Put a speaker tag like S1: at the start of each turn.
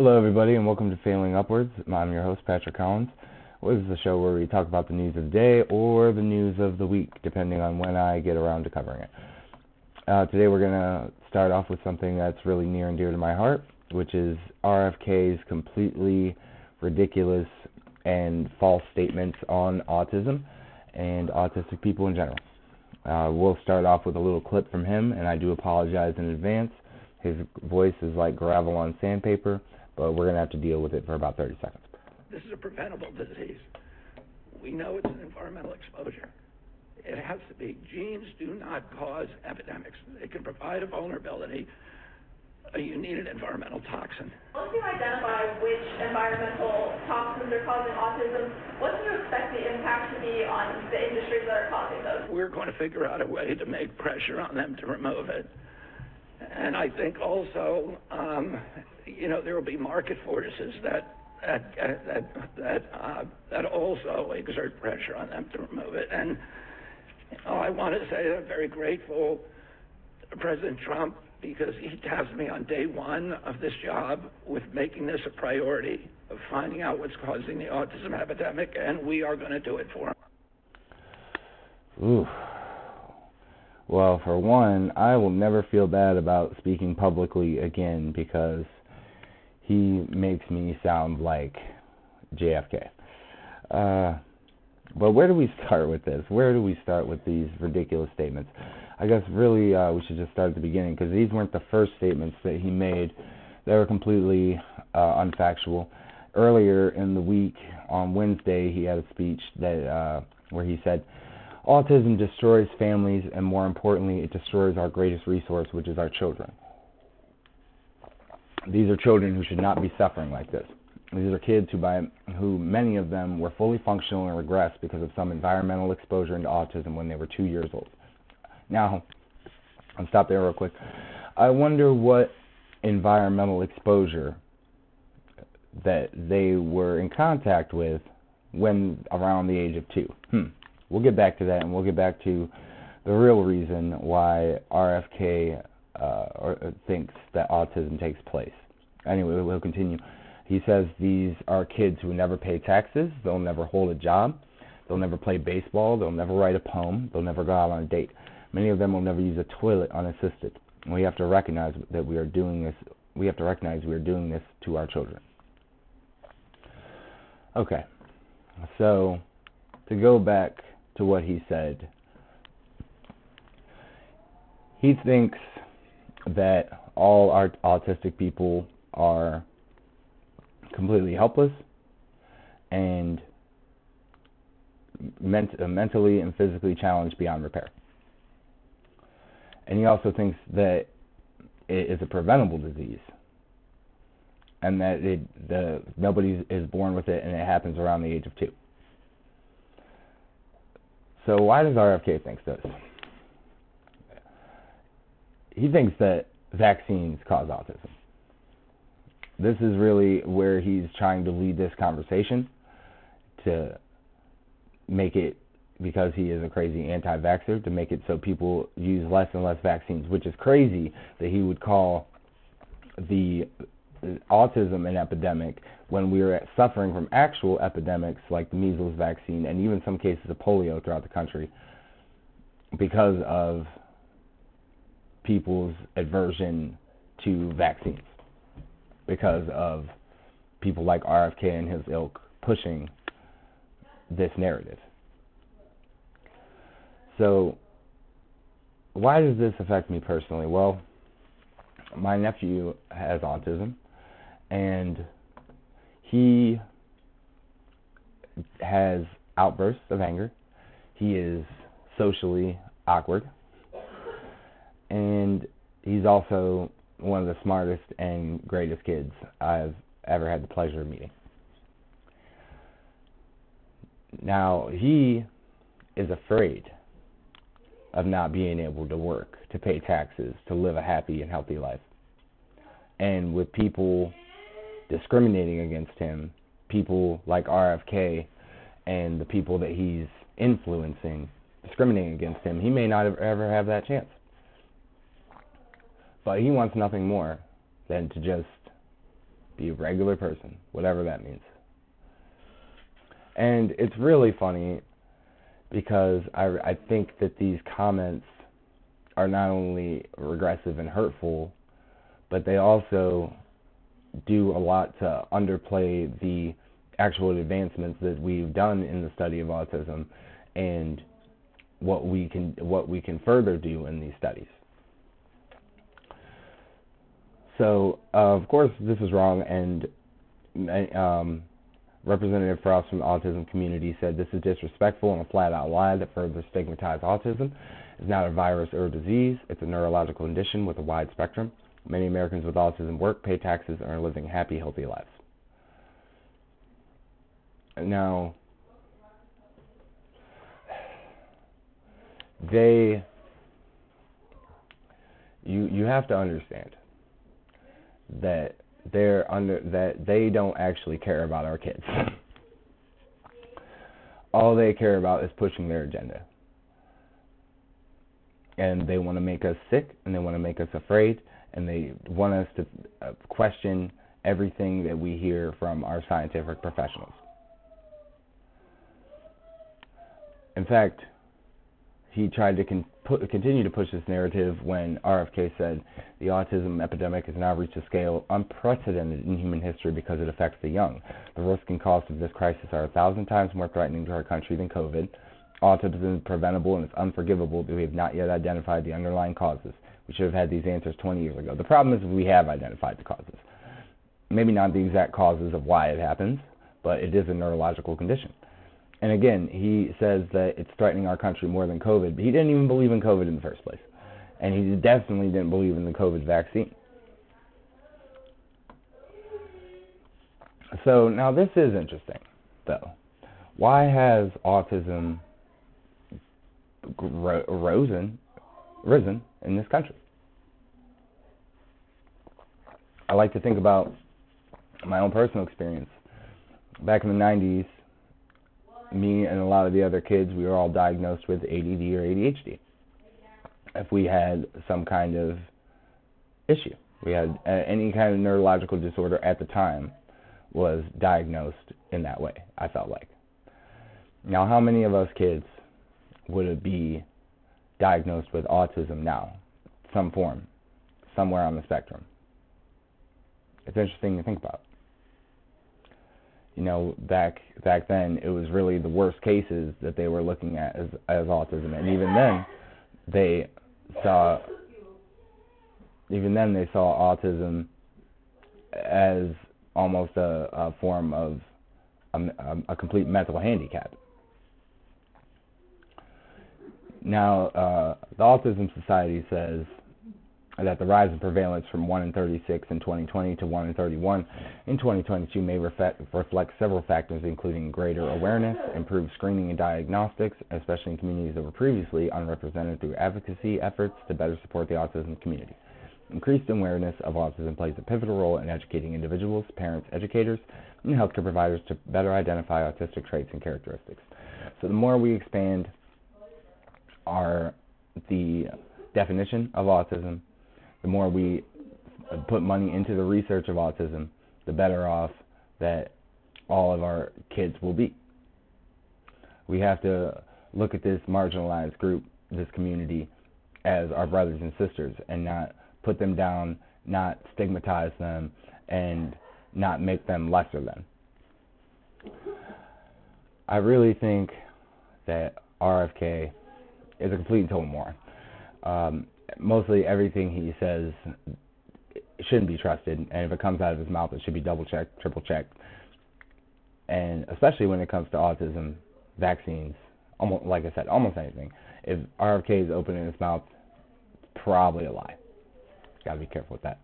S1: Hello, everybody, and welcome to Failing Upwards. I'm your host, Patrick Collins. This is a show where we talk about the news of the day or the news of the week, depending on when I get around to covering it. Today we're going to start off with something that's really near and dear to my heart, which is RFK's completely ridiculous and false statements on autism and autistic people in general. We'll start off with a little clip from him, and I do apologize in advance. His voice is like gravel on sandpaper, but we're going to have to deal with it for about 30 seconds.
S2: This is a preventable disease. We know it's an environmental exposure. It has to be. Genes do not cause epidemics. They can provide a vulnerability. You need an environmental toxin.
S3: Once you identify which environmental toxins are causing autism, what do you expect the impact to be on the industries that are causing those?
S2: We're going to figure out a way to make pressure on them to remove it. And I think also, there will be market forces that also exert pressure on them to remove it. And I want to say that I'm very grateful to President Trump because he tasked me on day one of this job with making this a priority of finding out what's causing the autism epidemic, and we are going to do it for him.
S1: Ooh. Well, for one, I will never feel bad about speaking publicly again because he makes me sound like JFK. But where do we start with this? Where do we start with these ridiculous statements? I guess really we should just start at the beginning because these weren't the first statements that he made. They were completely unfactual. Earlier in the week, on Wednesday, he had a speech that where he said, "Autism destroys families, and more importantly, it destroys our greatest resource, which is our children." These are children who should not be suffering like this. These are kids who many of them were fully functional and regressed because of some environmental exposure into autism when they were 2 years old. Now, I'll stop there real quick. I wonder what environmental exposure that they were in contact with when around the age of 2. We'll get back to that, and we'll get back to the real reason why RFK thinks that autism takes place. Anyway, we'll continue. He says these are kids who never pay taxes, they'll never hold a job, they'll never play baseball, they'll never write a poem, they'll never go out on a date. Many of them will never use a toilet unassisted. And we have to recognize that we are doing this. We have to recognize we are doing this to our children. Okay, so to go back to what he said, he thinks that all our autistic people are completely helpless and mentally and physically challenged beyond repair. And he also thinks that it is a preventable disease and that nobody is born with it and it happens around the age of 2. So why does RFK think this? He thinks that vaccines cause autism. This is really where he's trying to lead this conversation to make it, because he is a crazy anti-vaxxer, to make it so people use less and less vaccines, which is crazy that he would call the autism an epidemic when we are suffering from actual epidemics like the measles vaccine and even some cases of polio throughout the country because of people's aversion to vaccines, because of people like RFK and his ilk pushing this narrative. So why does this affect me personally? Well, my nephew has autism, and he has outbursts of anger. He is socially awkward, and he's also one of the smartest and greatest kids I've ever had the pleasure of meeting. Now, he is afraid of not being able to work, to pay taxes, to live a happy and healthy life. And with people discriminating against him, people like RFK and the people that he's influencing discriminating against him, he may not ever have that chance. But he wants nothing more than to just Be a regular person, whatever that means. And it's really funny because I think that these comments are not only regressive and hurtful, but they also do a lot to underplay the actual advancements that we've done in the study of autism and what we can further do in these studies. So, of course, this is wrong, and Representative Frost from the autism community said this is disrespectful and a flat-out lie that further stigmatizes autism. It's not a virus or a disease. It's a neurological condition with a wide spectrum. Many Americans with autism work, pay taxes, and are living happy, healthy lives. Now, you have to understand that they don't actually care about our kids. All they care about is pushing their agenda. And they want to make us sick, and they want to make us afraid, and they want us to question everything that we hear from our scientific professionals. In fact, he tried to continue to push this narrative when RFK said the autism epidemic has now reached a scale unprecedented in human history because it affects the young. The risk and cost of this crisis are 1,000 times more threatening to our country than COVID. Autism is preventable and it's unforgivable, but we have not yet identified the underlying causes. We should have had these answers 20 years ago. The problem is we have identified the causes. Maybe not the exact causes of why it happens, but it is a neurological condition. And again, he says that it's threatening our country more than COVID, but he didn't even believe in COVID in the first place. And he definitely didn't believe in the COVID vaccine. So now this is interesting, though. Why has autism risen in this country? I like to think about my own personal experience. Back in the 90s, me and a lot of the other kids, we were all diagnosed with ADD or ADHD. If we had some kind of issue, we had any kind of neurological disorder at the time was diagnosed in that way, I felt like. Now, how many of us kids would it be diagnosed with autism now? Some form, somewhere on the spectrum. It's interesting to think about. You know, back then, it was really the worst cases that they were looking at as autism, and even then, they saw autism as almost a form of a complete mental handicap. Now, the Autism Society says that the rise in prevalence from 1 in 36 in 2020 to 1 in 31 in 2022 may reflect several factors, including greater awareness, improved screening and diagnostics, especially in communities that were previously unrepresented, through advocacy efforts to better support the autism community. Increased awareness of autism plays a pivotal role in educating individuals, parents, educators, and healthcare providers to better identify autistic traits and characteristics. So the more we expand the definition of autism, the more we put money into the research of autism, the better off that all of our kids will be. We have to look at this marginalized group, this community, as our brothers and sisters, and not put them down, not stigmatize them, and not make them lesser than. I really think that RFK is a complete and total moron. Mostly everything he says shouldn't be trusted, and if it comes out of his mouth, it should be double-checked, triple-checked. And especially when it comes to autism, vaccines, almost, like I said, almost anything. If RFK is opening his mouth, it's probably a lie. Got to be careful with that.